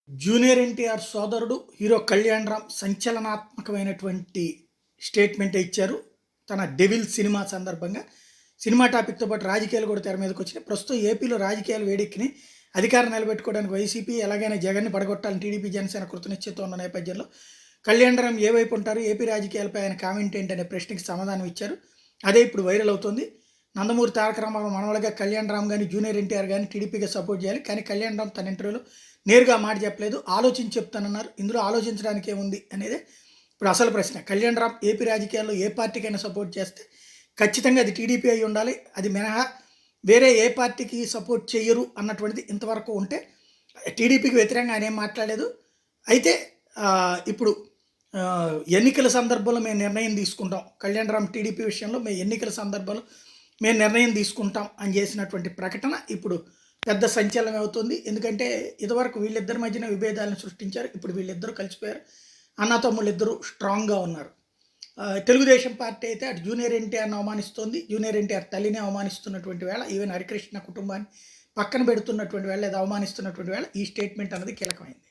Junior NTR సోదరుడు hero Kalyan Ram సంచలనాత్మకమైనటువంటి statement ఇచ్చారు తన డెవిల్ సినిమా సందర్భంగా. సినిమా టాపిక్తో పాటు రాజకీయాలు కూడా తెర మీదకి వచ్చినాయి. ప్రస్తుతం ఏపీలో రాజకీయాలు వేడెక్కినాయి. అధికారం నిలబెట్టుకోవడానికి వైసీపీ ఎలాగైనా జగన్ని పడగొట్టాలని టీడీపీ జనసేన కృతనిశ్చయంతో ఉన్న నేపథ్యంలో కళ్యాణ్ రామ్ ఏ వైపు ఉంటారు, ఏపీ రాజకీయాలపై ఆయన కామెంట్ ఏంటనే ప్రశ్నకి సమాధానం ఇచ్చారు. అదే ఇప్పుడు వైరల్ అవుతుంది. నందమూరి తారక రామారావు మనవలుగా కళ్యాణ్ రామ్ కానీ జూనియర్ ఎన్టీఆర్ కానీ టీడీపీగా సపోర్ట్ చేయాలి. కానీ కళ్యాణ్ రామ్ తన ఇంటర్వ్యూలో నేరుగా మాట చెప్పలేదు, ఆలోచించి చెప్తానన్నారు. ఇందులో ఆలోచించడానికి ఏముంది అనేది ఇప్పుడు అసలు ప్రశ్న. కళ్యాణ్ రామ్ ఏపీ రాజకీయాల్లో ఏ పార్టీకైనా సపోర్ట్ చేస్తే ఖచ్చితంగా అది టీడీపీ అయి ఉండాలి, అది మినహా వేరే ఏ పార్టీకి సపోర్ట్ చేయరు అన్నటువంటిది ఇంతవరకు ఉంటే టీడీపీకి వ్యతిరేకంగా ఆయన ఏం మాట్లాడలేదు. అయితే ఇప్పుడు ఎన్నికల సందర్భంలో మేము నిర్ణయం తీసుకుంటాం, కళ్యాణ్ రామ్ టీడీపీ విషయంలో మేము ఎన్నికల సందర్భంలో మేము నిర్ణయం తీసుకుంటాం అని చేసినటువంటి ప్రకటన ఇప్పుడు పెద్ద సంచలనం అవుతుంది. ఎందుకంటే ఇదివరకు వీళ్ళిద్దరి మధ్యన విభేదాలను సృష్టించారు, ఇప్పుడు వీళ్ళిద్దరూ కలిసిపోయారు. అన్నతమ్ముళ్ళు ఇద్దరు స్ట్రాంగ్గా ఉన్నారు. తెలుగుదేశం పార్టీ అయితే అటు జూనియర్ ఎన్టీఆర్ని అవమానిస్తోంది, జూనియర్ ఎన్టీఆర్ తల్లిని అవమానిస్తున్నటువంటి వేళ, ఈవెన్ హరికృష్ణ కుటుంబాన్ని పక్కన పెడుతున్నటువంటి వేళ లేదా అవమానిస్తున్నటువంటి వేళ ఈ స్టేట్మెంట్ అనేది కీలకమైంది.